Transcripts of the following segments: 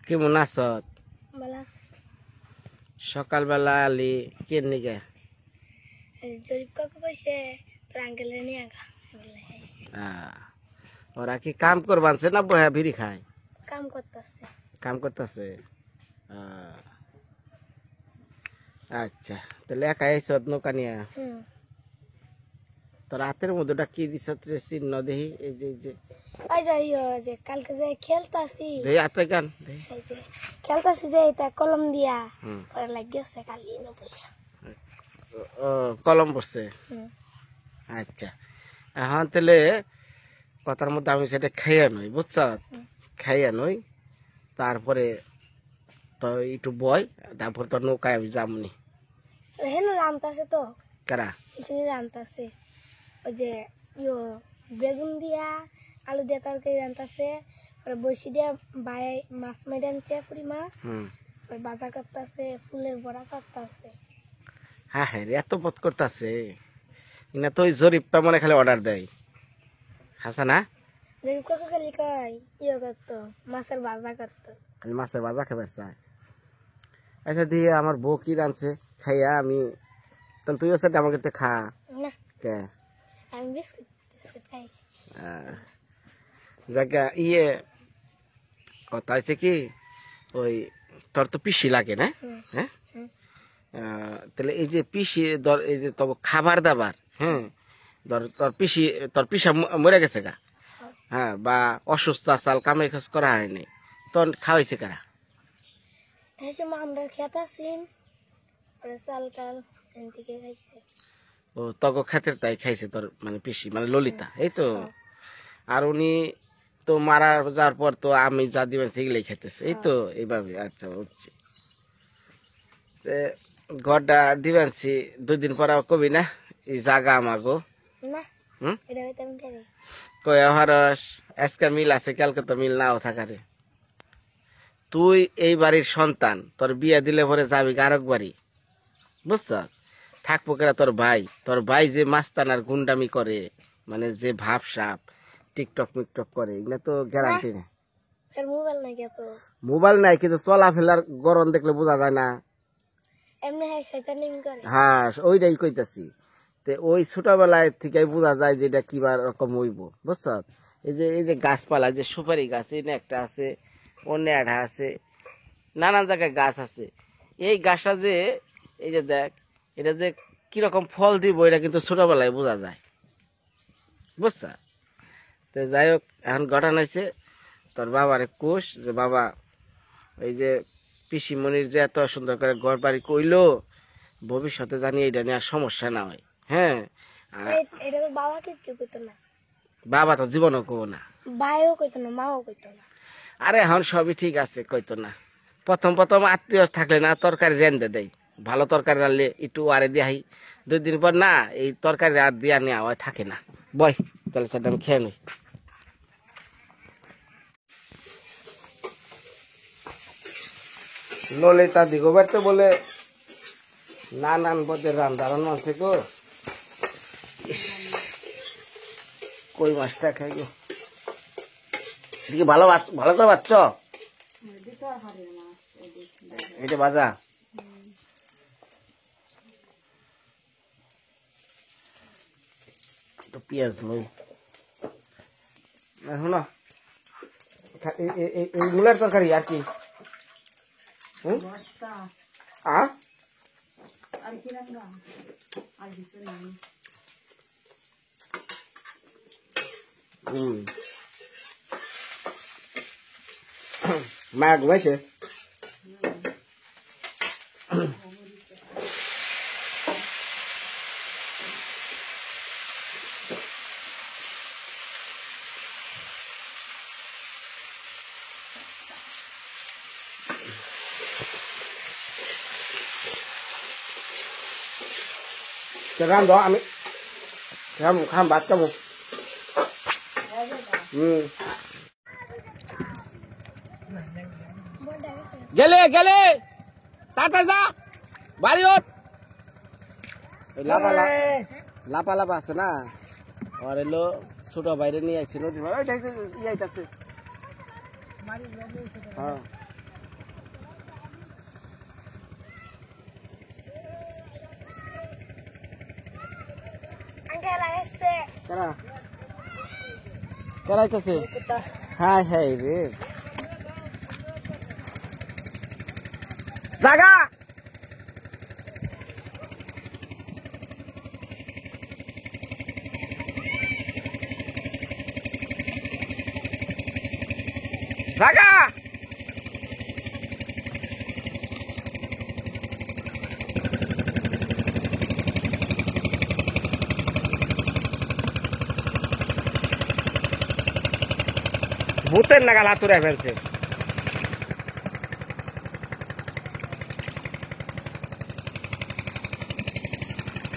কেমন আছো? ভালো আছি। সকালবেলা আলি কেন নিগে? জরিপ কাকু কইছে তোর আঙ্কেলের নিয়ে আগা বলে আইছি। ওরা কি কাম করবানছে না বয়া বিড়ি খায়? কাম করতেছে। কাম করতেছে। আচ্ছা, তাহলে একাই আইস নৌকা নিয়ে? তোর হাতের মধ্যে ওটা কি দিছ চিহ্ন দেখি? এই যে ওই যে কালকে যে খেলতাছি দেখি হাতে গান এই যে খেলতাছি যে এটা কলম দিয়া পরে লাগিয়েছে কালি ন বইলা। কলম পড়ছে। আচ্ছা, এখন তাহলে কথার মধ্যে আমি সেটা খাইয়া নই, বুঝছ? খাইয়া নই, তারপরে তো একটু বয়, তারপর তো নৌকায় আমি যামনি। হেন রামতাছে তো কারা এখানে রামতাছে ওই যে বেগুন দিয়া আলু দিয়া তরকারি রামতাছে, পরে বসি দিয়া বাই মাছ মেরে আনছে, পুরি মাছ, পরে বাজার করতেছে, ফুলের বড়া করতেছে। হ্যাঁ হ্যাঁ, এত পথ করতেছে না তো। ওই জরিপটা মনে খালি অর্ডার দেয় হাসা না? জরিপ কাকু খালি কয় করতো মাছের বাজা করতো, খালি মাছের বাজা খাবার চায়। আচ্ছা দিয়ে আমার বউ কি রাঁধছে খাইয়া আমি, তাহলে তুইও সেটা আমাকে খা। না কে আমি বিস্কুট খাইছি। জায়গা কথা হয়েছে কি, ওই তোর তো পিসি লাগে না? হ্যাঁ, তাহলে এই যে পিসি ধর, এই যে তোর খাবার দাবার, হ্যাঁ ধর তোর পিসা মরে গেছে গা, হ্যাঁ, বা অসুস্থ আসাল কামে খোঁজ করা হয়নি, তোর খাওয়াইছে কারা? এই যে আমরা খেতাছিন পরে চাল টাল থেকে খাইছে। ও তগ খাতের তাই খাইছে তোর মানে পিসি মানে ললিতা, এই তো। আর উনি তো মারা যাওয়ার পর তো আমি যা দিবেন সেগুলোই খাইতেছে, এই তো এইভাবে। আচ্ছা বুঝছি। ঘরটা দিবেনছি 2 দিন পর কবি না এই জাগা আমাগো না এটা হইতে আমি খাই কই হরস আজকে মিল আছে, কালকে তো মিল নাও থাকারে। তুই এই বাড়ির সন্তান, তোর বিয়ে দিলে পরে যাবি আরেক বাড়ি, বুঝছ? থাকবো কেরা তোর ভাই যে মাস্তানার গুন্ডামি করে, মানে যে ভাব সাপ টিকটক মিকটক করে, এগুলো তো গ্যারান্টি নেই। মোবাইল নাই তো মোবাইল নাই কিন্তু চলাফেরার গরম দেখলে বোঝা যায় না? এমনি শয়তানি করে। হ্যাঁ ওইটাই কইতাছি। ওই ছোটবেলায় থেকে বোঝা যায় যে এটা কিবা রকম হইব, বুঝছ? এই যে গাছপালা, যে সুপারি গাছ এনে একটা আছে, অন্য একটা আছে, নানান জায়গায় গাছ আছে। এই গাছটা যে এই যে দেখ, এটা যে কিরকম ফল দিব এটা কিন্তু ছোটবেলায় বোঝা যায়, বুঝছ? তো যাই হোক, এখন ঘটনা হয়েছে তোর বাবার কোষ যে বাবা এই যে পিসিমণির যে এত সুন্দর করে ঘর বাড়ি কইলো, ভবিষ্যতে জানি এটা নিয়ে আর সমস্যা না হয়। হ্যাঁ, এটা তো বাবা কিচ্ছু কইতো না, বাবা তো জীবনও কো না, ভাইও কইতো না, মাও কইতো না। আরে এখন সবই ঠিক আছে, কইতো না। প্রথম আত্মীয় থাকলে না তরকারি রেন্দে দেয়, ভালো তরকারি রাখলে একটু আরে দিয়ে 2 দিন পর না এই তরকারি আর দিয়া নেওয়া হয় থাকে না। বই তাহলে সেটা আমি খেয়ে নই। ললিতা দিগোবার তো বলে নানান পদের রান্না থেকে কই মাছটা খাই গো, দিকে ভালো করে বাচ্চ এটা বাজা। একটু পেঁয়াজ লই এখন এই মূলার তরকারি আর কি মা ঘুমাইছে? রান্ধ আমি খাম ভাত খাবো। গেলে তাতে যা বাড়ি ওঠ। লাপা আছে না, আর এলো ছোট বাইরে নিয়ে আসছে নদীর, ইয়াইতাছে। হ্যাঁ আঙ্কেল আসছে কারা কারা আইতাছে হাই হাই রে জাগা জাগা ভূতের নাগাল হাতুরে ফেলছে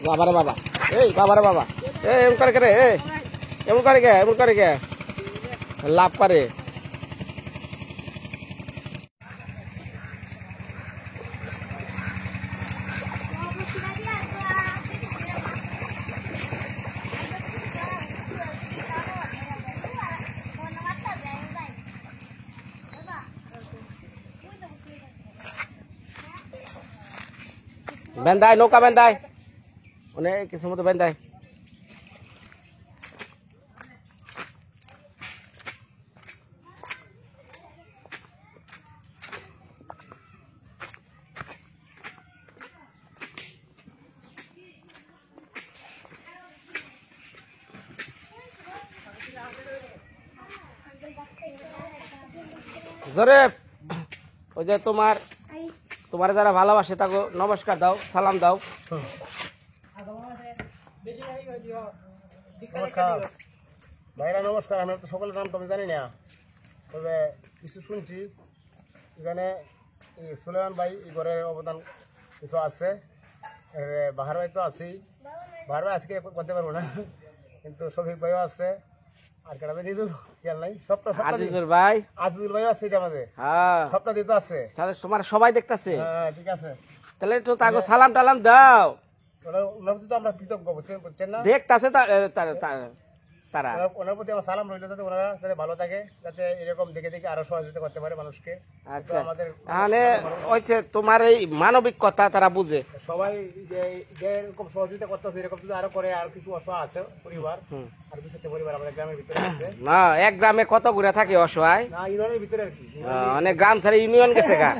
বাবারে বাবা এই বাবারে বাবা এমন করে কে এমন করে কে লাভ করে বেন্দাই নৌকা বেন্দাই অনেক কিছু মতো বেন্দাই জোরেফ ওই যে তোমার যারা ভালোবাসে তাকে নমস্কার দাও সালাম দাও নমস্কার ভাইরা নমস্কার। আমি তো সকলের নাম তো আমি জানি না, তবে কিছু শুনছি এখানে সুলেমান ভাই এই ঘরের অবদান কিছু আছে। বাহার ভাই তো আছেই, বাহার ভাই আজকে করতে পারবো না, কিন্তু শফিক ভাইও আছে আর কেটা নিজেও খেয়াল নাই। সবটা আজিজুল ভাই আজিজুল ভাইও আছে এটা মাঝে, হ্যাঁ সবটা দিতে আছে। তাহলে তোমার সবাই দেখতেছে, হ্যাঁ ঠিক আছে, তাহলে একটু তাকে সালাম টালাম দাও। ওনার প্রতি তো আমরা কৃতজ্ঞ, বুঝছেন না? দেখতেছে তারা ওনার প্রতি আমার সালাম রইল, যাতে ওনারা যাতে ভালো থাকে, যাতে এরকম দেখে দেখে আরো সহযোগিতা করতে পারে মানুষকে। আচ্ছা আমাদের তাহলে হয়েছে তোমার এই মানবিক কথা তারা বুঝে। সবাই যে এরকম সহযোগিতা করতেছে, এরকম যদি আরো করে, আর কিছু অসহায় আছে পরিবার, আর কিছু পরিবার আমাদের গ্রামের ভিতরে আছে না, এক গ্রামে কত ঘুরে থাকে অসহায়, না, ইউনিয়নের ভিতরে আর কি। অনেক গ্রাম ছেড়ে ইউনিয়ন গেছে গা,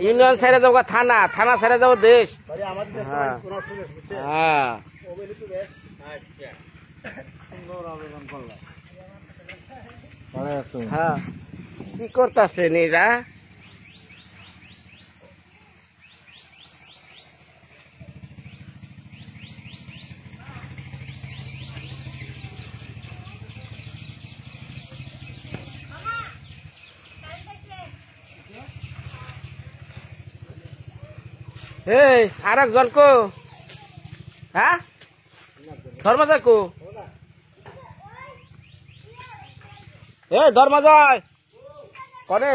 ইউনিয়ন ছেড়ে যাবো থানা, থানা ছেড়ে যাবো দেশ। আমাদের দেশটা নষ্ট হয়ে গেছে, বুঝছেন? হ্যাঁ ওগুলি তো দেশ। আচ্ছা, সুন্দর আবেদন করলাম। হ্যাঁ কি করতেছেন এরা? এই আর একজন কো, হ্যাঁ ধর্মজয় কো, এই ধর্মজয় কনে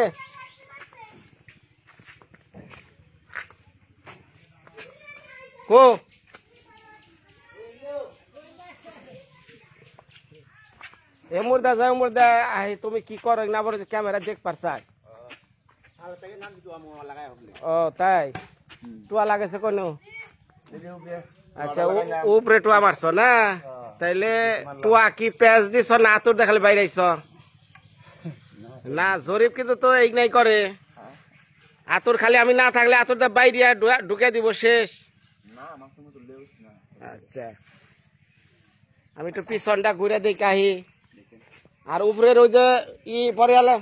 কো, এ মুর্দা যায় মুর্দা, তুমি কি করো না বলো, ক্যামেরা দেখ পারছাই। ও তাই টুয়া লাগাইছে কোন? আচ্ছা উপরে টুয়া মারছ না, তাইলে টুয়া কি পেঁচ দিছ না আতুর দেখালে বাইরে আইছ? না জরিপ কিন্তু তো এই নাই করে, আতুর খালি আমি না থাকলে আতুর দা বাইরিয়া ঢুকে দিব শেষ। আচ্ছা আমি তো পিছনটা ঘুরে দেখাহি, আর উপরের ওই যে পরে আলো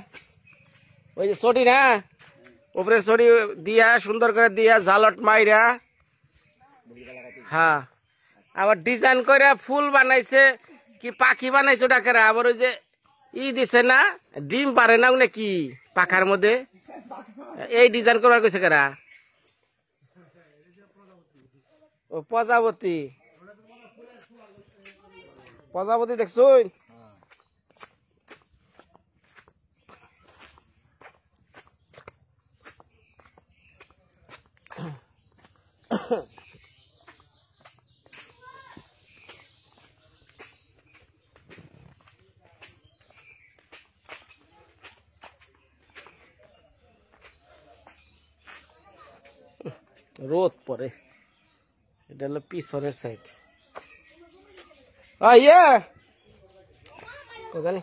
ওই যে ছড়ি না, উপরের ছড়ি দিয়া সুন্দর করে দিয়া ঝালট মাইরা, হ্যাঁ আবার ডিজাইন করে ফুল বানাইছে, কি পাখি বানাইছে ওটা কেরা, আবার ওই যে দিছে না ডিম পারে না কি পাখার মধ্যে, এই ডিজাইন করবার কইছে কেরা? ও প্রজাপতি, প্রজাপতি দেখছুন? রোদ পরে, এটা হলো পিছনের সাইড। ইয়ে জানি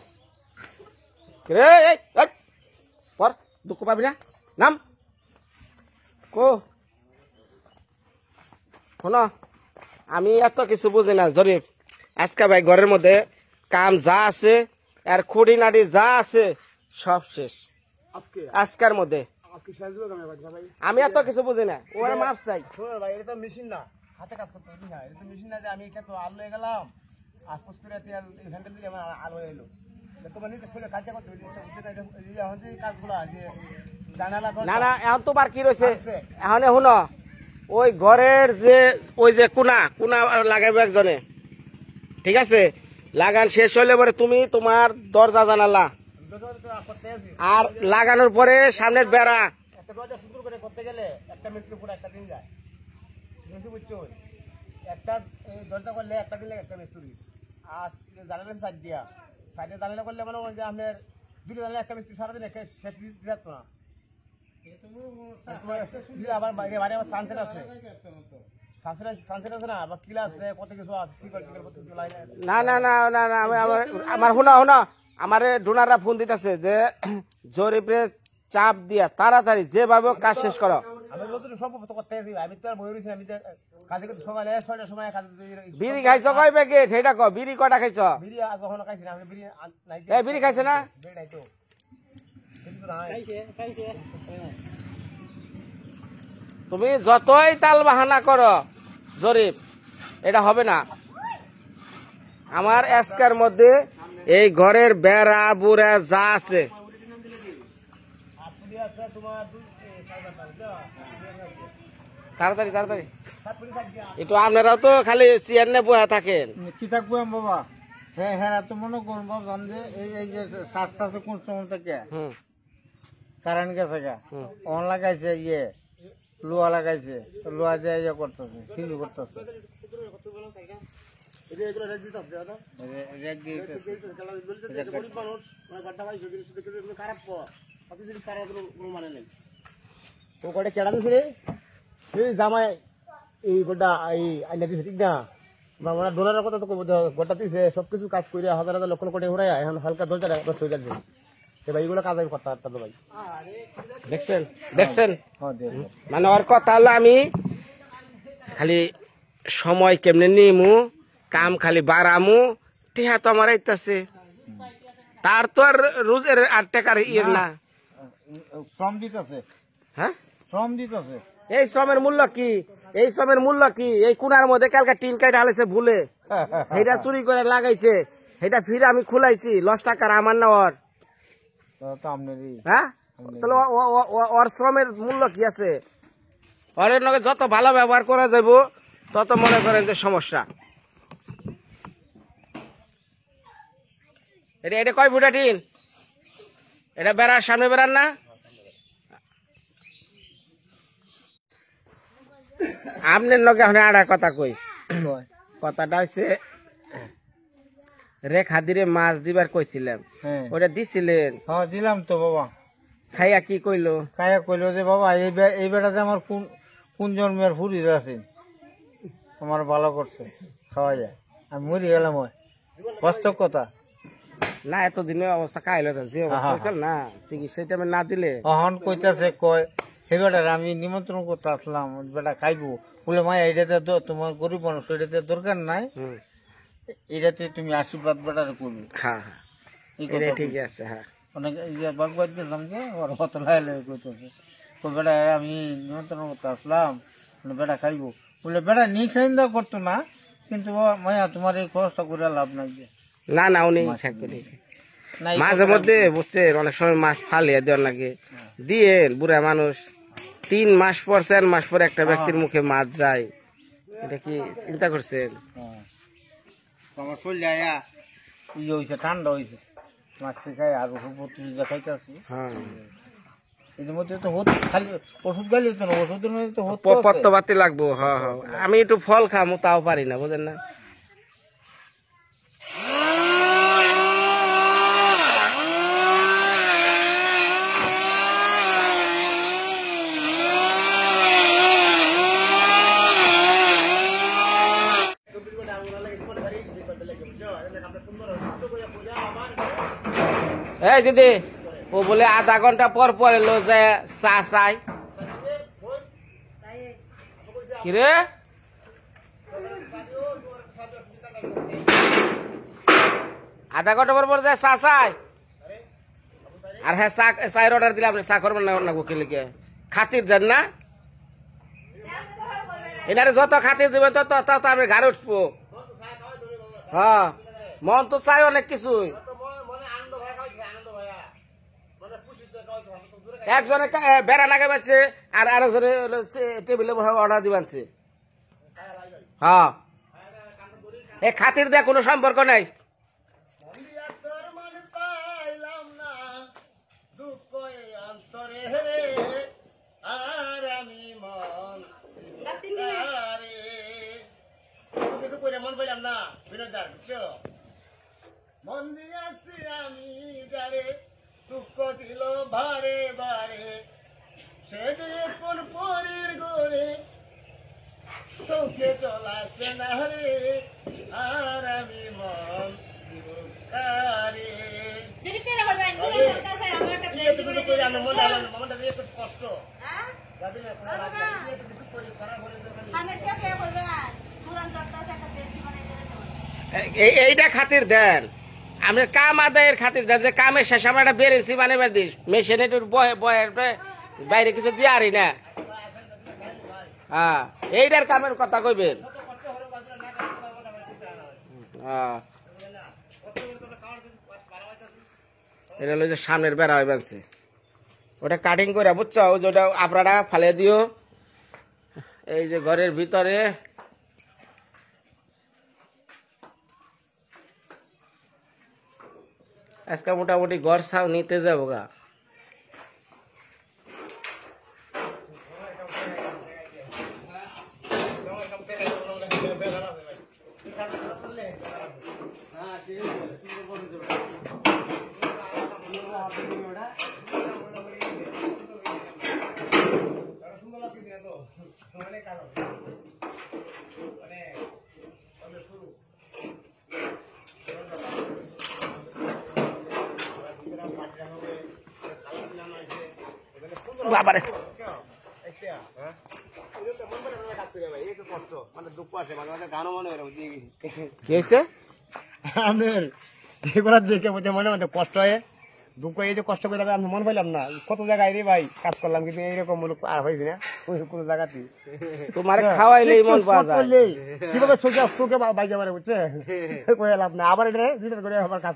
রে পর দুঃখ পাবি না নাম কো শোনো আমি এত কিছু বুঝি না জরিফ আজকে ভাই ঘরের মধ্যে কাম যা আছে আর খুঁড়ি নাড়ি যা আছে সব শেষ আজকে আজকের মধ্যে আজকে শেষ দিবে কেমন ভাই? আমি এত কিছু বুঝি না ওরা মাপ চাই শোনো ভাই, এটা তো মেশিন না, হাতে কাজ করতে হবে না। এটা তো মেশিন না যে আমি এখানে তো আলু হয়ে গেলাম আর পুষ্পিরা তেল এই হ্যান্ডেল দিয়ে আমার আলু হয়ে এলো। তোমার নিজে শরীরে কাজটা করতে হবে। এখন যে কাজগুলো যে জানালা না না এখন তোমার কি রয়েছে এখন শুনো ওই ঘরের যে ওই যে কোনা কোনা লাগাইবো একজনে ঠিক আছে লাগান শেষ হইলে পরে তুমি তোমার দরজা জানালা করতে আসি, আর লাগানোর পরে সামনের বেড়া একটা দরজা সুন্দর করে করতে গেলে একটা মিস্ত্রি পুরো একটা দিন যায়, বুঝতে বুঝছো? একটা দরজা করলে একটা দিন লাগে একটা মিস্ত্রি। আর জানালা সাইড দিয়া সাইডে জানালা করলে মানে ওই যে আপনার দুটো জানালা একটা মিস্ত্রি সারাদিন শেষ দিতে যাতো না। আবার বাইরে বাইরে আবার সানসেট আছে, সানসেট আছে না, আবার কিলা আছে, কত কিছু আছে, না না না না না আমার শুনো আমারে ডোনাররা ফোন দিতেছে যে জরিপে চাপ দিয়া তাড়াতাড়ি যেভাবে কাজ শেষ করো। আমি নতুন সব করতে আসি, আমি তো আর বই রয়েছি, আমি তো কাজে করতে সকালে 6টার সময় কাজে বিড়ি খাইছো কয় প্যাকেট সেটা কো বিড়ি কয়টা খাইছ? বিড়ি আজ কখনো খাইছি না, আমি বিড়ি নাই। এই বিড়ি খাইছে না? বিড়ি নাই তো কিন্তু নাই। তুমি যতই তাল বাহানা করো জরিপ এটা হবে না। আমার এসকার মধ্যে এই ঘরের বেড়া বুড়া যা আছে তাড়াতাড়ি তাড়াতাড়ি একটু আপনারাও তো খালি চেয়ার নিয়ে বসে থাকেন। কি থাকবো বাবা? হ্যাঁ হ্যাঁ, তো মনে করুন বাবা জান যে এই যে শ্বাস কোন সময় থেকে কারেন্ট গেছে গা অন লাগাইছে ইয়ে লোহা লাগাইছে, লোহা দিয়ে ইয়ে করতেছে সিঁড়ি করতেছে। জামাই এই গোটা এই আইনা দিছে ঠিক না, মানে ডোনারের কথা তো গোটা দিছে, সবকিছু কাজ করে হাজার হাজার লক্ষ লক্ষ টাকা ঘুরাই এখন হালকা দরজা হয়ে যাচ্ছে ভাই, এগুলো কাজ আমি করতে পারতাম ভাই। দেখছেন দেখছেন হ্যাঁ দেখ মানে ওর কথা হলো আমি খালি সময় কেমনে নিমু কাম খালি বাড়ামু টিহা তো আমার আইতাছে তার তো আর রোজের 8 টাকার ইয়ে না। শ্রম দিতেছে, হ্যাঁ শ্রম দিতেছে। এই শ্রমের মূল্য কি? এই শ্রমের মূল্য কি? এই কোনার মধ্যে কালকে টিন কাইটা হালেছে ভুলে এটা চুরি করে লাগাইছে, এটা ফিরে আমি খুলাইছি 10 টাকার আমার না ওর। তো আপনারই হ্যাঁ তাহলে ওর শ্রমের মূল্য কি আছে? ওর লগে যত ভালো ব্যবহার করা যাব তত মনে করেন যে সমস্যা। এটা এটা কয় ফুটা টিন? এটা বেড়ার সামনে বেড়ার না? আপনার লগে এখন আড়া কথা কই, কথাটা হচ্ছে রেখা দিয়ে মাছ দিবার কইছিলাম, হ্যাঁ ওটা দিছিলেন? হ্যাঁ দিলাম তো বাবা। খাইয়া কি কইলো? কায়া কইলো যে বাবা এই বেটাতে আমার কোন কোন জন্মের ফুরিয়ে আছে, আমার ভালো করছে খাওয়া যায়, আমি মরি গেলাম। ওই বাস্তব কথা না এতদিনের অবস্থা খাইলো যে অবস্থা হয়েছিল না চিকিৎসা টাইমে না দিলে অহন কইতাছে কয় হে বেটার আমি নিমন্ত্রণ করতে আসলাম, বেটা খাইবো বলে মা এটাতে তো তোমার গরিব মানুষ এটাতে দরকার নাই, এটাতে তুমি আশীর্বাদ বেটার করবি। হ্যাঁ হ্যাঁ এই এটা কথা ঠিক আছে। হ্যাঁ অনেক বাগবাদ গেলাম যে ওর হত লাই কইতেছে কই বেটা আমি নিমন্ত্রণ করতে আসলাম, বলে বেটা খাইবো বলে বেটা নিঃসন্দেহ করতো না, কিন্তু মায়া তোমার এই খরচটা করে লাভ নাই যে না না উনি খেয়াল করি না এই মাঝে মধ্যে বুঝছেন অনেক সময় মাছ ফালিয়ে দেওয়ার লাগে দিয়ে বুড়া মানুষ 3 মাস পর 4 মাস পর একটা ব্যক্তির মুখে মাছ যায়, এটা কি চিন্তা করছেন? হ্যাঁ। আমার শরীরে আয়া ইয়ে হয়েছে ঠান্ডা হয়েছে মাছ খাই আর ওষুধ খাইতেছি। হ্যাঁ এর মধ্যে তো খালি ওষুধ গালি হতো না, ওষুধের মধ্যে তো পত্ত বাতি লাগবো। হ্যাঁ হ্যাঁ আমি একটু ফল খামো তাও পারি না বুঝেন না। এই দিদি ও বলে আধা ঘন্টা পর পর এলো যে চা চাই কিরে আধা ঘন্টা পর পর যায় চা চাই আর হ্যাঁ চা চায়ের অর্ডার দিলে আপনি চা করবেন না গোকে লিখে খাতির দেন না এনারে যত খাতির দেবেন তত তত আমি ঘরে উঠবো হ্যাঁ মন তো চাই অনেক কিছুই একজনে বেড়া লাগাই পাচ্ছে আর আরেকজনে টেবিলে অর্ডার দিবানছে হ্যাঁ এ খাতির দেয়া কোনো সম্পর্ক নাই মন পাইলাম না বিনোদার বুঝছো মন দিয়াছি আমি যারে দুঃখ দিল বারে বারে সে যে কোন পরের ঘরে চৌকে চলাসে না রে আর আমি মন দিব কারে মনটা দিয়ে একটু কষ্ট যাদের কিছু করি খারাপ হলে এইটা খাতির দেন আপনি কাম আদায়ের খাতির দেন যে কামের শেষ আমরা একটা বেড়েছি মানে দিস মেশিনে বাইরে কিছু দিয়ে আরি না হ্যাঁ এইটার কামের কথা কইবেন হ্যাঁ এটা হলো যে সামনের বেড়া হয়ে বানছে ওটা কাটিং করে বুঝছো ওই যেটা আপনারা ফালে দিও এই যে ঘরের ভিতরে আজকে মোটামুটি ঘর ছাও নিতে যাবো গা বাবারে কি হয়েছে আপনার এগুলা দেখে বুঝে মনে মধ্যে কষ্ট হয় দুঃখ এই যে কষ্ট করে আমি মন পাইলাম না কত জায়গায় রে ভাই কাজ করলাম কিন্তু এইরকম মূলক আর হয়েছি না কোন জায়গাতে তোমার খাওয়াইলেই মন পাওয়া যায় কিভাবে চোখে বাইজা পারে বুঝছে কয়ে লাভ না আবার এটা রিটার করে আবার কাজ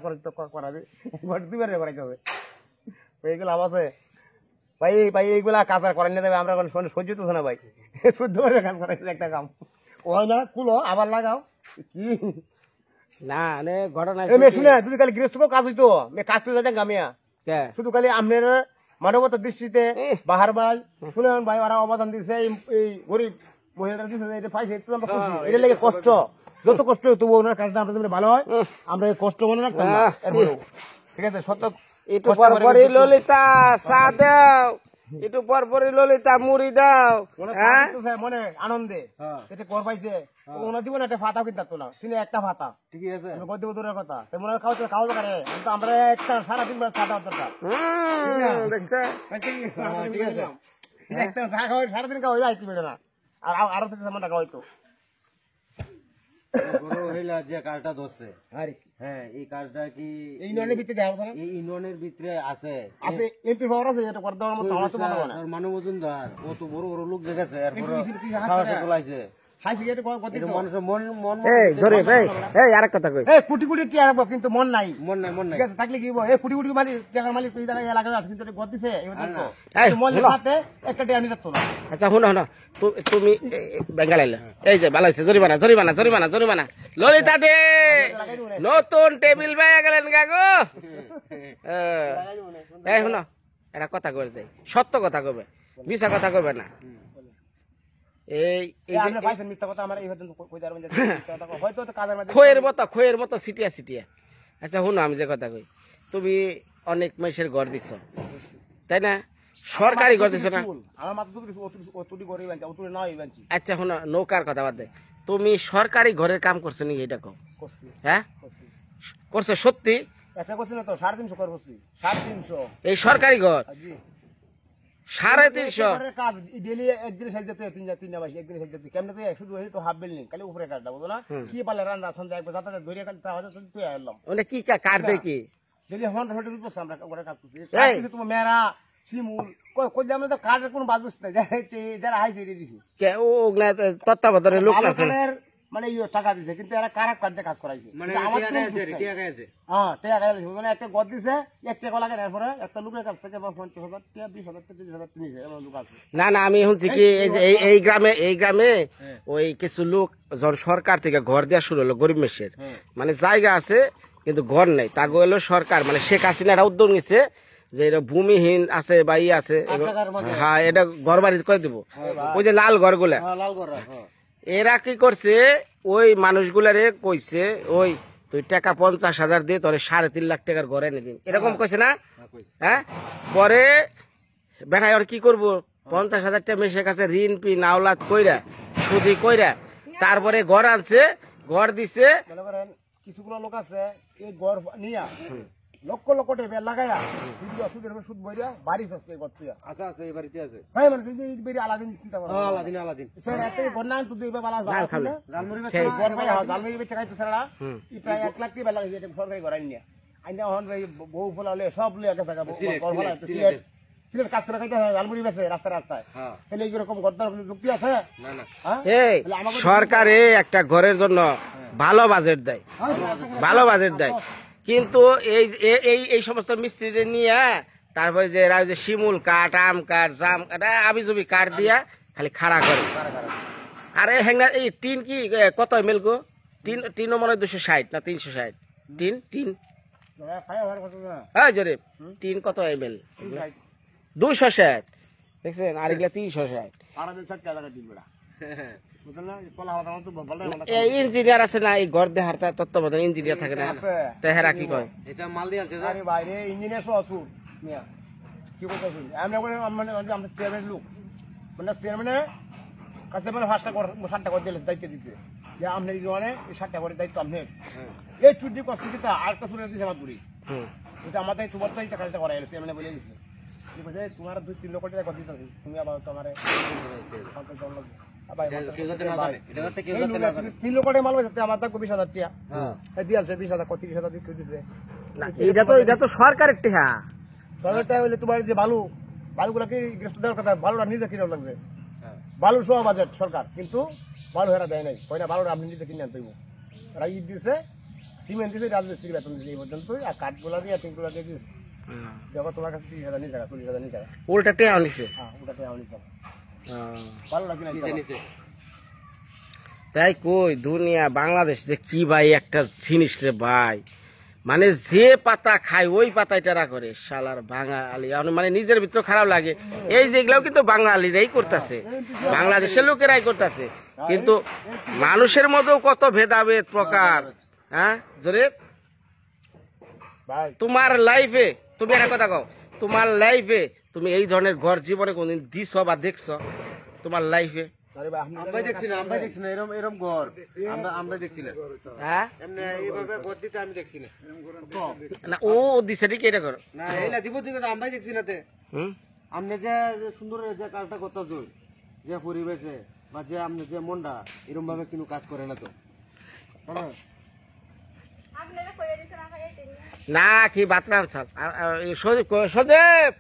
করাবে দুবারে করাইতে হবে এইগুলো লাভ আছে ভাই ভাই এইগুলা কাজ আর করাই না দেবে আমরা সহ্য তো না ভাই সহ্য করে কাজ করাই একটা কাম ওই না কুলো আবার লাগাও কি না ঘটনা শুনে তুমি খালি গৃহস্থকেও কাজ হইতো কাজ তো যাতে গামিয়া শুধু খালি আপনার মানবতার দৃষ্টিতে বাহার ভাই সুলেমান ভাই ওরা অবদান দিচ্ছে এই গরিব মহিলারা দিচ্ছে এটা পাইছে তো আমরা খুশি এটা লেগে কষ্ট যত কষ্ট তবু ওনার কাজটা আমরা ভালো হয় আমরা এই কষ্ট মনে রাখতাম না ঠিক আছে সত্য একটু পরপরই ললিতা চা দাও একটু পরপরই ললিতা মুড়ি দাও মনে আনন্দে এটা কর পাইছে ওনার জীবনে একটা ফাতা কিন্তু না শুনে একটা ফাতা ঠিক আছে গদ্যবদূরের কথা মনে হয় খাওয়াতে খাওয়াবো কারে কিন্তু আমরা একটা সারাদিন ছাটা দরকার ঠিক আছে একটা চা খাওয়াই সারাদিন খাওয়াই আইতে বেড়ে না আর আরো থেকে সামান টাকা হয়তো যে কাজটা ধরছে হ্যাঁ এই কাজটা কি এই ইউনিয়নের ভিতরে দেওয়া কথা এই ইউনিয়নের ভিতরে আছে আছে এমপি পাওয়ার আছে এটা করে দেওয়ার মতো আমার তো মনে হয় না মানব মজুমদার ও তো বড় বড় লোক দেখেছে এরপর খাওয়া চলাইছে হাসি গেটে কত মানুষের মন মন এই জরে ভাই এই আরেক কথা কই এই কোটি কোটি টাকা রাখবো কিন্তু মন নাই মন নাই ঠিক আছে থাকলে কি এই কোটি কোটি মালিক টাকার মালিক এই জায়গায় এলাকায় আছে কিন্তু গদ দিছে এবার মলের সাথে একটা টাকা নিতে তো না আচ্ছা শুনো তুমি বেঙ্গাল আইলে এই যে ভালো হয়েছে জরিমানা জরিমানা জরিমানা জরিমানা ললিতা দে নতুন টেবিল পেয়ে গেলেন গাগো এই শুনো এটা কথা কবে যাই সত্য কথা কবে মিছা কথা কবে না খয়ের মতো সিটিয়া সিটিয়া আচ্ছা শুনো আমি যে কথা কই তুমি অনেক মানুষের ঘর দিছ তাই না সরকারি ঘর দিছ না আচ্ছা শুনো নৌকার কথা বাদ দে তুমি সরকারি ঘরের কাম করছো নাকি এটা কো হ্যাঁ করছে সত্যি? একটা করছি না তো 350 করে করছি 350 এই সরকারি ঘর জি 350? একেবারে কাজ ডেইলি একদিনে সাইজ দিতে তিনটা মাস একদিনে সাইজ দিতে কেমনে তো শুধু হই তো হাফ বিল্ডিং খালি উপরে কাটটা বুঝো না কি পালে রান্না সন্ধ্যা একবার যাতে ধরে কাটতে তাহলে তুই আইলাম ওনে কি কার দেয় কি? ডেইলি হন হোটেল তো আমরা উপরে কাজ করছি এই। কিছু তোমার মেরা শিমুল কই যে আমরা তো কাঠের কোনো বাজ বুঝতে যারা হাইছে দিয়ে দিছি কে ওগুলা তত্ত্বাবধানের লোক আছে? আলোচনার মানে টাকা দিছে কিন্তু এরা কারাক কাটতে কাজ করাইছে মানে আমার হ্যাঁ টাকা গাইছে মানে একটা গদ দিছে এক টাকা লাগে এরপরে একটা লোকের কাছ থেকে 50,000 টাকা 20,000 টাকা 30,000 টাকা নিছে এমন লোক আছে না না, আমি শুনছি কি এই যে এই গ্রামে ওই কিছু লোক যখন সরকার থেকে ঘর দেওয়া শুরু হলো গরিব মেশের, মানে জায়গা আছে কিন্তু ঘর নেই, তা হলো সরকার মানে শেখ হাসিনা একটা উদ্যোগ নিচ্ছে যে এটা ভূমিহীন আছে বা ই আছে, হ্যাঁ এটা ঘর বাড়ি করে দিব, ওই যে লাল ঘর গুলা। এরা কি করছে ওই মানুষগুলারে কইছে ওই তুই টাকা 50,000 দিয়ে তোর 3.5 লাখ টাকার ঘর এনে দিন, এরকম কইছে না? হ্যাঁ, পরে বেটাই আর কি করবো 50,000 টাকা মেসের কাছে ঋণ পি নাওলাত কইরা সুদি কইরা তারপরে ঘর আনছে, ঘর দিছে। মনে করেন কিছুগুলো লোক আছে এই ঘর নিয়া লক্ষ লক্ষ টাকা লাগাইয়া সুদের উপর সুদ বইরা বাড়ি আছে এই ঘর তুই আচ্ছা আচ্ছা এই বাড়িতে আছে হ্যাঁ মানে এই বেরি আলাদিন চিন্তা করো আলাদিন স্যার এত ঘর না তুই দিবা বালা লাল খালে। জালমুড়ি ঘর ভাই জালমুড়ি বেচে খাইতো স্যাররা এই প্রায় 1 লাখ টাকা লাগাইছে এটা সরকারি ঘর আইনিয়া আইনা হন ভাই বউ ফলালে সব লয়ে গেছে ঘর ফলা সিলেট কাজ করে খাইতে হয় জালমুড়ি বেচে রাস্তায় রাস্তায় তাহলে এইরকম গদ্দার যুক্তি আছে না না হ্যাঁ এই সরকারে একটা ঘরের জন্য ভালো বাজেট দেয়, ভালো বাজেট দেয়, কিন্তু এই এই এই সমস্ত মিস্ত্রিদের নিয়ে তারপরে যে এরা যে শিমুল কাঠ আম কাঠ জাম কাঠ আবিজুবি কাঠ দিয়া খালি খাড়া করে। আরে হ্যাঁ এই টিন কি কত এমএল গো? টিনও মনে হয় 260 না 360 টিন টিন খাই হওয়ার কথা না হ্যাঁ জোরে টিন কত এমএল? 260 দেখছেন, আর এগুলা 360। আরামে সব টাকা দিল বেড়া বুঝলেন না কলা হওয়ার তো বললে এই ইঞ্জিনিয়ার আছে না এই ঘর দেহার তত্ত্বাবধান ইঞ্জিনিয়ার থাকে না, তেহারা কি কয়? এটা মাল দিয়ে আছে আরে বাইরে ইঞ্জিনিয়ার সহ আসুন মিয়া কি করতেছেন আমি মানে আমরা চেয়ারম্যান লোক মানে চেয়ারম্যানের কাছে মানে 5টা করে 7টা করে দিলে দায়িত্ব দিচ্ছে যে আপনার মানে এই 7টা করে দায়িত্ব আপনার এই চুটি করছে কি তা আর কথা দিচ্ছে আমার বুড়ি এটা আমাদের তোমার তো এই টাকাটা করা এলো চেয়ারম্যানে বলে দিচ্ছে কি বলে তোমার 2-3 লক্ষ টাকা করে দিতেছি তুমি আবার তোমারে 3 লক্ষ টাকা মাল বেচতে আমার তো 20,000 টাকা হ্যাঁ দিয়াছে 20,000 30,000 দিতে দিছে না এটা তো সরকারের টেহা। সরকারটা হইলে তোমার যে বালুগুলা কি গ্রেফতার দেওয়ার কথা বালুরা নিজে কিনে লাগছে বালুর সহ বাজেট সরকার কিন্তু বালু হেরা দেয় নাই হয় না বালুরা আপনি নিজে কিনে আনতে ওরা ঈদ দিছে সিমেন্ট দিছে রাজমিস্ত্রি বেতন দিছে এই পর্যন্ত আর কাঠগুলা দিয়ে টিনগুলা দিয়ে দিছে দেখো তোমার কাছে 30,000 নিয়ে যাবে 40,000 নিয়ে যাবে উল্টা টেহা নিছে। হ্যাঁ ওটাতে আমি যাব বালুরা কিনে তাই কই দুনিয়া বাংলাদেশ যে কি ভাই একটা জিনিস রে ভাই, মানে যে পাতা খায় ওই পাতায় টেরা করে শালার বাঙালি, মানে নিজের ভিতর খারাপ লাগে। এই যেগুলাও কিন্তু বাঙালিরাই করতেছে, বাংলাদেশের লোকেরাই করতেছে, কিন্তু মানুষের মধ্যেও কত ভেদাভেদ প্রকার। হ্যাঁ জোরে ভাই তোমার লাইফে তুমি একটা কথা কও, তোমার লাইফে তুমি এই ধরনের ঘর জীবনে কোনদিন দিছ বা দেখছো তোমার লাইফে? আরে ভাই আপনি আমরা দেখছি না এরকম এরকম ঘর আমরা দেখছি না হ্যাঁ এমনি এইভাবে ঘর দিতে আমি দেখছি না না ও দিছে ঠিক এটা করো না এইলা দিব দিকে তো আমরাই দেখছি না তে হুম আপনি যে সুন্দর যে কাজটা করতেছ যে পরিবেশে বা যে আপনি যে মনটা এরকম ভাবে কোনো কাজ করে না তো না কি বাতরা আনছাল সজীব সজীব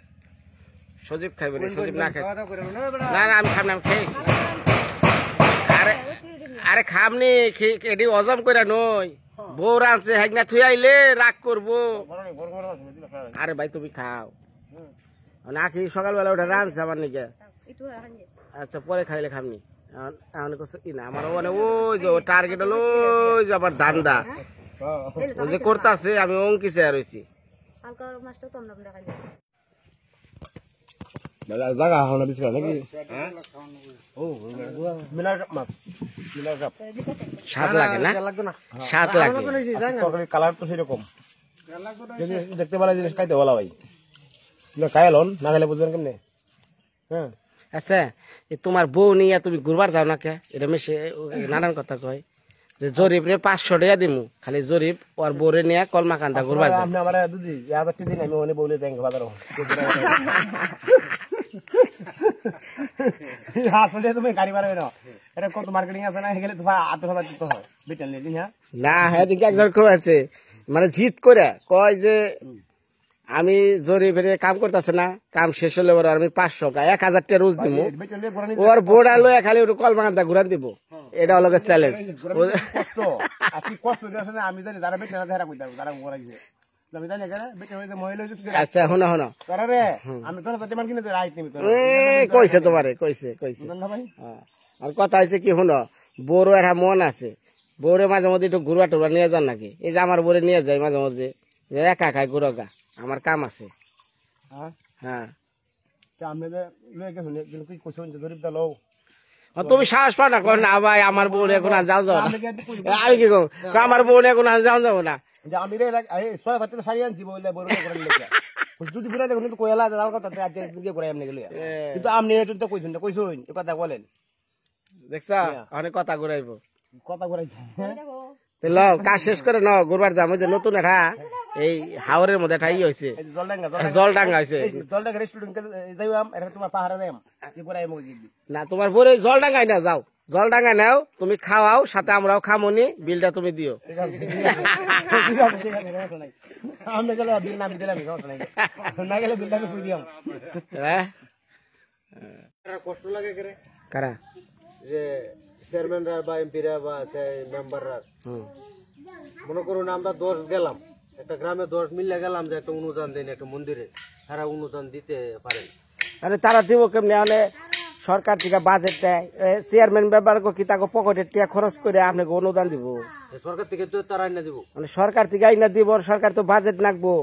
সজীব খাইবে না, সজীব না খাই খাওয়া দাওয়া করে না বেটা না না আমি খাম না, আমি খেয়েছি। আরে আরে খামনি এটি হজম করে নই, বউ রাঁধছে হ্যাঁ না থুই আইলে রাগ করবো। আরে ভাই তুমি খাও না, কি সকালবেলা ওটা রাঁধছে আমার নিকে, আচ্ছা পরে খাইলে খামনি। এখন না আমার মানে ওই যে টার্গেট হলো ওই যে আমার ধান্দা ও যে করতেছে, আমি অঙ্কিছে আর হয়েছি জায়গা হওয়া দিছিল নাকি ও মিলার মাছ মিলার কাপ স্বাদ লাগে না, স্বাদ লাগে। কালার তো সেরকম দেখতে পালা জিনিস খাইতে বলা ভাই খাইলন না খাইলে বুঝবেন কেমনে। হ্যাঁ আচ্ছা তোমার বউ নিয়ে তুমি ঘুরবার যাও না কে? এটা মেশে নানান কথা কয়, যে জরিপ রে 500 টাকা দিমু, খালি জরিপ ওর বোরে নিয়ে কলমাকান্দা ঘুরবা যাও। আপনি আমার দিদি আবার দিন আমি ওনে বলে দেন বাজার আসলে তুমি গাড়ি পারবে না, এটা কত মার্কেটিং আছে না, গেলে তোমার 800 দিতে হয় বিটেল নিয়ে হ্যাঁ না হ্যাঁ দিকে একজন কেউ আছে মানে জিত করে কয় যে আমি জরিপের কাম করতেছে না, কাম শেষ হলে ওর আমি 500 1000 টাকা রোজ দিমু, বিটেল নিয়ে ঘোরা নিতে ওর বোর্ডা লয়ে খালি ওটা কলমাকান্দা ঘুরান দিব। এটা হলো চ্যালেঞ্জ। কষ্ট আর কি কষ্ট আছে না আমি জানি, যারা বিটেল না ধারা কইতা যারা ঘোরাইছে আমি জানি কেন বিটেল হইতে মহিলা হইছে আচ্ছা শোনো শোনো, তারা রে আমি তোর সাথে মান কিনে তো রাইট নিবি তোর কইছে তোমারে কইছে না ভাই। হ্যাঁ। আর কথা হয়েছে কি শুনো, বউরও একটা মন আছে, বউরে মাঝে মধ্যে একটু ঘুরা টুরা নিয়ে যান নাকি, এই যে আমার বউরে নিয়ে যায় মাঝে মধ্যে, যে একা একাই ঘুরোগা, আমার কাম আছে। হ্যাঁ হ্যাঁ আমি লয়ে গেছি কিন্তু তুই কইছ যে গরিব দা লও তুমি সাহস পাও না, কো না ভাই আমার বউ এখন আর যাও যাও না। আমি কি কো আমার বউ এখন আর যাও যাবো না। যে আমি রে এই 6 টাকা শাড়ি আনছি বলে বড় করে লেখা যদি ঘুরে দেখুন তো কয়লা যাওয়ার কথা আজ দিকে ঘুরে এমনি গেল, কিন্তু আপনি এটা তো কইছেন না কইছুন এই কথা বলেন দেখছা অনেক কথা ঘুরাইবো, কথা ঘুরাইছে ল কাজ শেষ করে ন ঘুরবার যাবো। যে নতুন একটা এই হাওরের মধ্যে একটা ই হয়েছে, এই জলডাঙ্গা জলডাঙ্গা হয়েছে, জলডাঙ্গা রেস্টুরেন্ট যাইবাম এটা তোমার পাহাড়ে যাইম কি ঘুরাই মজি না তোমার বউরে জলডাঙ্গায় না যাও, জলডাঙ্গা নাও তুমি খাওয়াও, সাথে আমরাও খামনি, বিলটা তুমি দিও। ঠিক আছে ঠিক আছে সমস্যা নাই, আমি গেলে বিল না দিলাম সমস্যা নাই, না গেলে বিলটা আমি কই দিয়াম। হ্যাঁ কষ্ট লাগে করে কারা যে চেয়ারম্যানরা বা এমপিরা বা মেম্বাররা মনে করুন আমরা 10 গেলাম একটা গ্রামে 10 মিলে গেলাম যে একটা অনুদান দেন একটা মন্দিরে, তারা অনুদান দিতে পারেন। আরে তারা দিব কেমনি, হলে সরকার থেকে বাজেট দেয়, চেয়ারম্যান ব্যাপার কি তাকে পকেটের টিয়া খরচ করে আপনাকে অনুদান দিব, সরকার থেকে তো তারা আইনা দিব, মানে সরকার থেকে আইনা দিব, সরকার তো বাজেট নাকবো,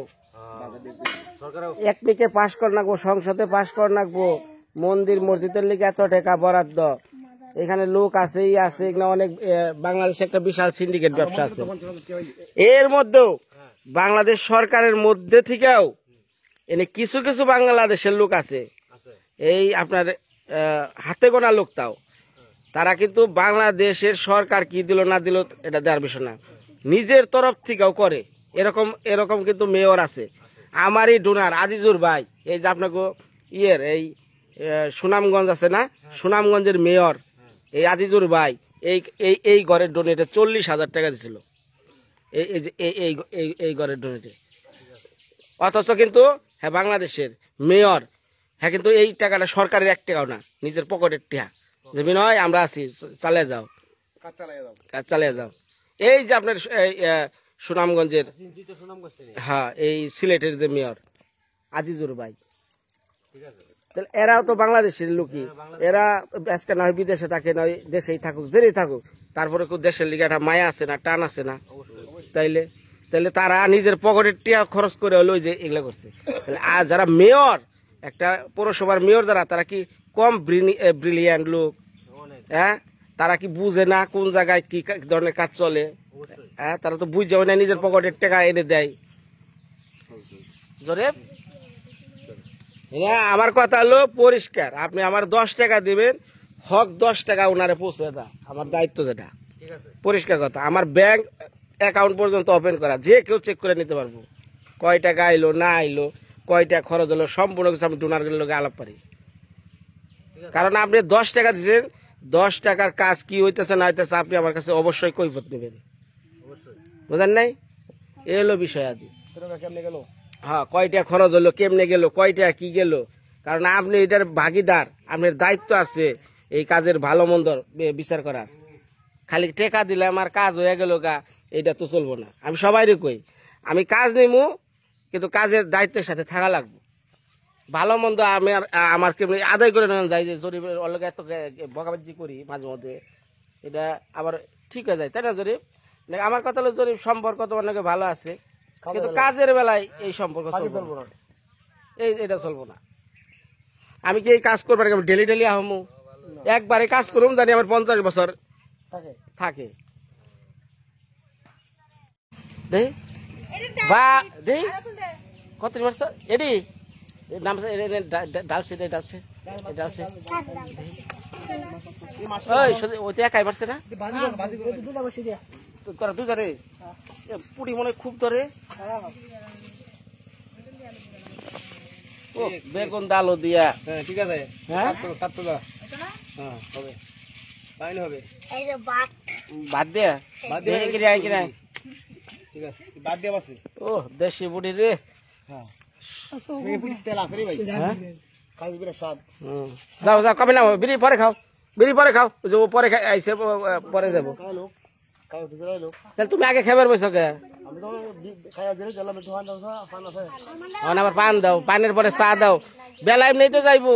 সরকার এক পিকে পাস কর নাকবো, সংসদে পাস কর নাকবো, মন্দির মসজিদের লিগে এত টাকা বরাদ্দ, এখানে লোক আছে ই আছে, এখানে অনেক বাংলাদেশে একটা বিশাল সিন্ডিকেট ব্যবসা আছে, এর মধ্যেও বাংলাদেশ সরকারের মধ্যে থেকেও এনে কিছু কিছু বাংলাদেশের লোক আছে, এই আপনার হাতে গোনা লোক, তাও তারা কিন্তু বাংলাদেশের সরকার কি দিল না দিল এটা দেওয়ার বিষয় না, নিজের তরফ থেকেও করে। এরকম এরকম কিন্তু মেয়র আছে, আমারই ডোনার আজিজুর ভাই, এই যে আপনাকে ইয়ের এই সুনামগঞ্জ আছে না, সুনামগঞ্জের মেয়র এই আজিজুর ভাই এই এই এই ঘরের ডোনেটে 40,000 টাকা দিছিল, এই যে এই ঘরের ডোনেটে, অথচ কিন্তু হ্যাঁ বাংলাদেশের মেয়র, হ্যাঁ কিন্তু এই টাকাটা সরকারের 1 টাকাও না, নিজের পকেটের টাকা, যে বিনয় আমরা আছি চালিয়ে যাও, কাজ চালিয়ে যাও। এই যে আপনার সুনামগঞ্জের, হ্যাঁ এই সিলেটের যে মেয়র আজিজুর ভাই, তাহলে এরাও তো বাংলাদেশের লোকই, এরা আজকে নয় বিদেশে থাকে নয় দেশেই থাকুক, যেই থাকুক, তারপরে খুব দেশের লিগে একটা মায়া আছে না, টান আছে না, তাইলে তাহলে তারা নিজের পকেটের টিয়া খরচ করে হলো যে এগুলো করছে। তাহলে আর যারা মেয়র, একটা পৌরসভার মেয়র যারা, তারা কি কম ব্রিলিয়ান্ট লোক? হ্যাঁ তারা কি বুঝে না কোন জায়গায় কি ধরনের কাজ চলে? হ্যাঁ তারা তো বুঝে না, নিজের পকেটের টাকা এনে দেয়। জোরে আমার কথা হলো পরিষ্কার, আপনি আমার 10 টাকা দিবেন, হক 10 টাকা ওনারে পৌঁছে দেয়, আমার দায়িত্ব যেটা, পরিষ্কার কথা। আমার ব্যাংক অ্যাকাউন্ট পর্যন্ত ওপেন করা, যে কেউ চেক করে নিতে পারবো, কয় টাকা আইলো না আইলো, কয় টাকা খরচ হলো, সম্পূর্ণ কিছু আমি ডোনারগুলোর লোকে আলাপ পারি। কারণ আপনি 10 টাকা দিচ্ছেন, 10 টাকার কাজ কি হইতেছে না হইতেছে আপনি আমার কাছে অবশ্যই কৈফিয়ত নেবেন, বুঝেন নাই? এ হলো বিষয় আদি। কেমনে গেল? হ্যাঁ কয়টা খরচ হলো, কেমনে গেল, কয়টা কি গেল, কারণ আপনি এটার ভাগিদার, আপনার দায়িত্ব আছে এই কাজের ভালো মন্দ বিচার করার। খালি টেকা দিলে আমার কাজ হয়ে গেল গা, এটা তো চলবো না। আমি সবাইরে কই, আমি কাজ নিমু, কিন্তু কাজের দায়িত্বের সাথে থাকা লাগবে। ভালো মন্দ আমি আমার কেমনি আদায় করে নেওয়া যায়, যে জরিপের অলগে এত বকাবাজি করি মাঝে মধ্যে, এটা আবার ঠিক হয়ে যায়, তাই না জরিপ? আমার কথা হলো জরিপ সম্পর্ক তো অনেকে ভালো আছে, কিন্তু কাজের বেলায় এই সম্পর্ক চলবো না, এটা চলবো না। আমি কি এই কাজ করবার ডেলি ডেলি আহমু? একবারে কাজ করুম জানি আমার 50 বছর থাকে। দেই বা দেই কত বছর এডি নাম ডালছে ডালছে ডালছে ওই ওইটা একাই পারছে না তোরা দুজনে পুরি মনে হয় খুব ধরে ও বেগুন ডালো দিয়া হ্যাঁ ঠিক আছে হ্যাঁ কাটতো দা হ্যাঁ হবে তাই হবে এই যে ভাত ভাত দিয়া ভাত দিয়ে কিনে ঠিক আছে বাদ দিয়ে বাসে ও দেশি বুড়ি রে হ্যাঁ তেল আছে রে ভাই হ্যাঁ খাই বিরা স্বাদ যাও যাও কবে না বিড়ি পরে খাও ওই যে ও পরে আইসে পরে যাবো খাই লোক খাই উঠে লোক তাহলে তুমি আগে খাবার বসো কে আমি তো খাই আজরে গেলাম একটু হান দাও পান আছে আবার পান দাও পানের পরে চা দাও বেলা এমনি তো যাইবো